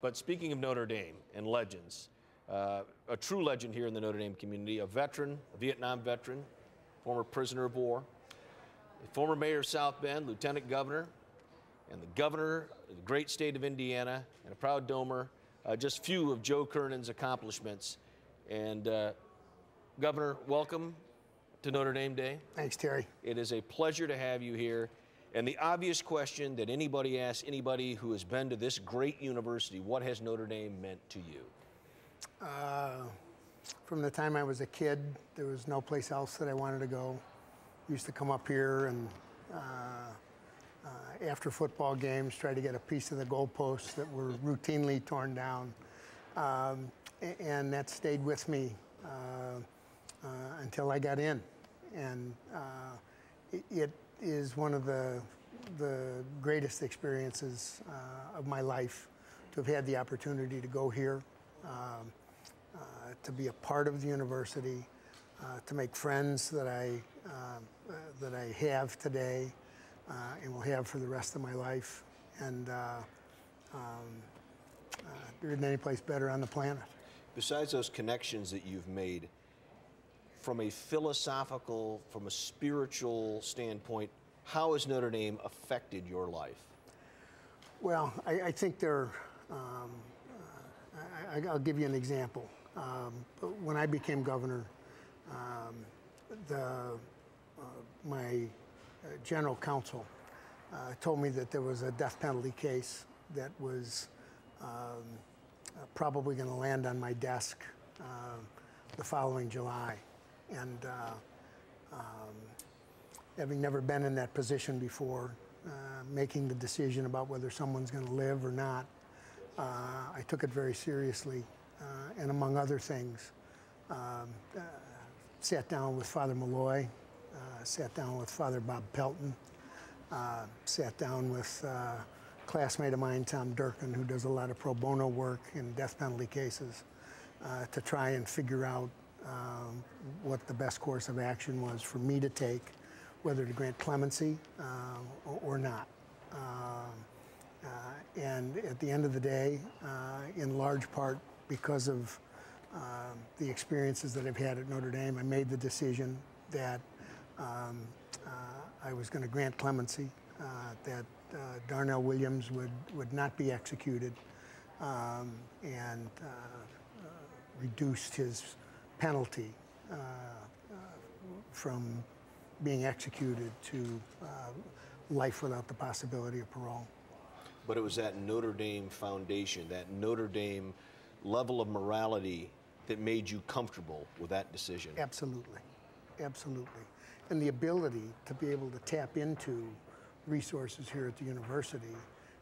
But speaking of Notre Dame and legends, a true legend here in the Notre Dame community, a veteran, a Vietnam veteran, former prisoner of war, a former mayor of South Bend, lieutenant governor, and the governor of the great state of Indiana, and a proud Domer, just few of Joe Kernan's accomplishments. And Governor, welcome to Notre Dame Day. Thanks, Terry. It is a pleasure to have you here. And the obvious question that anybody asks anybody who has been to this great university, what has Notre Dame meant to you? From the time I was a kid, there was no place else that I wanted to go. I used to come up here and after football games, try to get a piece of the goalposts that were routinely torn down. And that stayed with me until I got in. And it is one of the greatest experiences of my life to have had the opportunity to go here, to be a part of the university, to make friends that I have today and will have for the rest of my life. And there isn't any place better on the planet. Besides those connections that you've made, from a philosophical, from a spiritual standpoint, how has Notre Dame affected your life? Well, I think I'll give you an example. When I became governor, my general counsel told me that there was a death penalty case that was probably going to land on my desk the following July. And having never been in that position before, making the decision about whether someone's going to live or not, I took it very seriously. And among other things, sat down with Father Malloy, sat down with Father Bob Pelton, sat down with a classmate of mine, Tom Durkin, who does a lot of pro bono work in death penalty cases, to try and figure out what the best course of action was for me to take, whether to grant clemency or not. And at the end of the day, in large part because of the experiences that I've had at Notre Dame, I made the decision that I was going to grant clemency, that Darnell Williams would not be executed, and reduced his penalty from being executed to life without the possibility of parole. But it was that Notre Dame foundation, that Notre Dame level of morality that made you comfortable with that decision. Absolutely, absolutely. And the ability to be able to tap into resources here at the university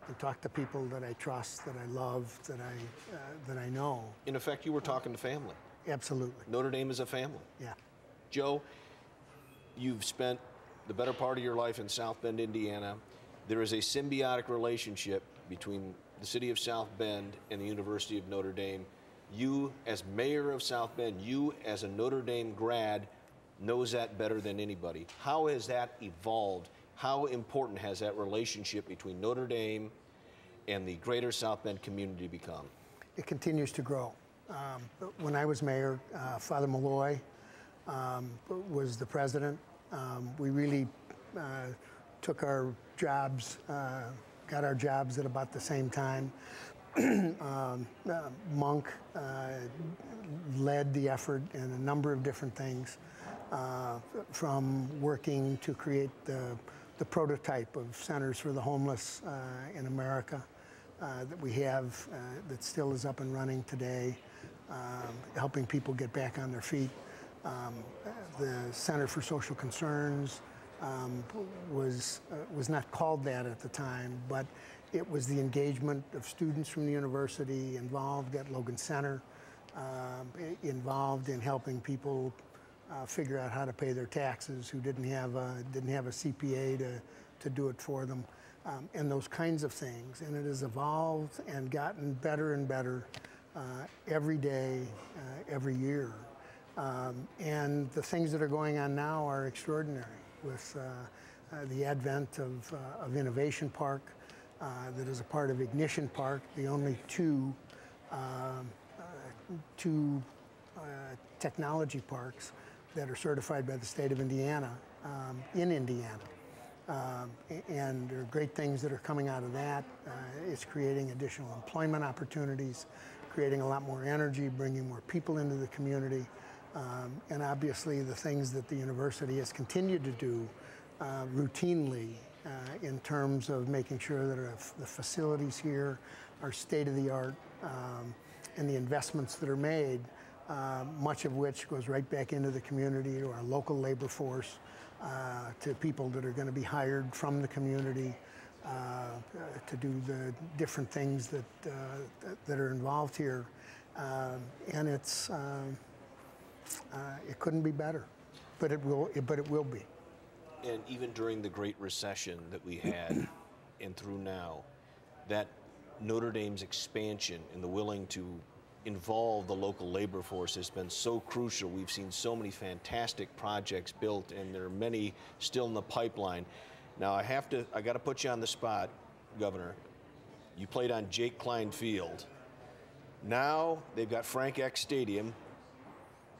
and talk to people that I trust, that I love, that I know. In effect, you were talking to family. Absolutely. Notre Dame is a family. Yeah. Joe, you've spent the better part of your life in South Bend, Indiana. There is a symbiotic relationship between the city of South Bend and the University of Notre Dame. You, as mayor of South Bend, you as a Notre Dame grad, knows that better than anybody. How has that evolved? How important has that relationship between Notre Dame and the greater South Bend community become? It continues to grow. When I was mayor, Father Malloy was the president. We really took our jobs, got our jobs at about the same time. Monk led the effort in a number of different things, from working to create the prototype of centers for the homeless in America that we have, that still is up and running today, helping people get back on their feet. The Center for Social Concerns was not called that at the time, but it was the engagement of students from the university involved at Logan Center, involved in helping people figure out how to pay their taxes who didn't have a CPA to do it for them, and those kinds of things. And it has evolved and gotten better and better every day, every year. And the things that are going on now are extraordinary with the advent of Innovation Park, that is a part of Ignition Park, the only two technology parks that are certified by the state of Indiana in Indiana. And there are great things that are coming out of that. It's creating additional employment opportunities, creating a lot more energy, bringing more people into the community. And obviously the things that the university has continued to do routinely in terms of making sure that the facilities here are state-of-the-art, and the investments that are made, much of which goes right back into the community, to our local labor force, to people that are going to be hired from the community to do the different things that are involved here. And it couldn't be better, but it will be. And even during the Great Recession that we had and through now, that Notre Dame's expansion and the willing to involve the local labor force has been so crucial. We've seen so many fantastic projects built, and there are many still in the pipeline. Now I got to put you on the spot, Governor. You played on Jake Klein Field. Now they've got Frank X Stadium,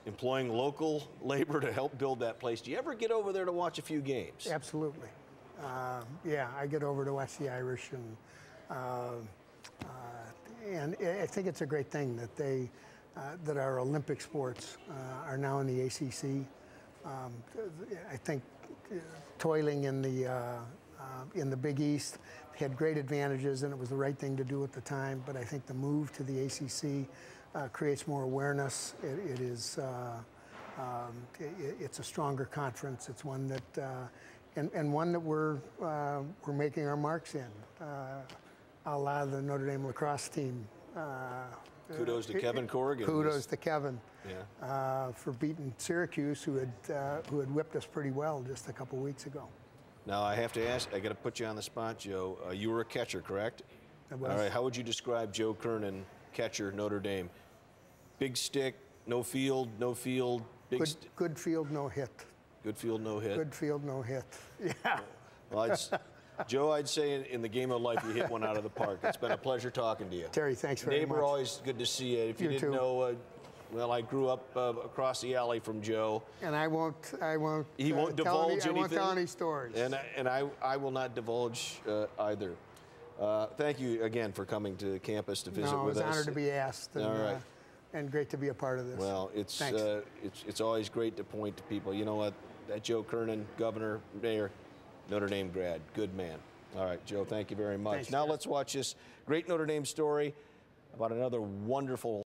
employing local labor to help build that place. Do you ever get over there to watch a few games? Absolutely. Yeah, I get over to watch the Irish, and I think it's a great thing that that our Olympic sports are now in the ACC. I think toiling in the Big East had great advantages, and it was the right thing to do at the time. But I think the move to the ACC creates more awareness. it's a stronger conference. It's one that and one that we're making our marks in. A la the Notre Dame lacrosse team. Kudos to Kevin Corrigan. Kudos to Kevin, yeah, for beating Syracuse, who had whipped us pretty well just a couple weeks ago. Now I have to ask, I got to put you on the spot, Joe. You were a catcher, correct? I was. All right. How would you describe Joe Kernan, catcher, Notre Dame? Big stick, no field, Good field, no hit. Good field, no hit. Good field, no hit. Yeah. Well, Joe, I'd say in the game of life, you hit one out of the park. It's been a pleasure talking to you. Terry, thanks very much. Neighbor, always good to see you. If you didn't know, well, I grew up across the alley from Joe. And I won't. He won't divulge anything. I won't tell any stories. And I will not divulge either. Thank you again for coming to campus to visit with us. No, it was an honor to be asked. All right. And great to be a part of this. Well, it's always great to point to people. You know what? That Joe Kernan, Governor, Mayor, Notre Dame grad, good man. All right, Joe, thank you very much. Thanks, now Jeff. let's watch this great Notre Dame story about another wonderful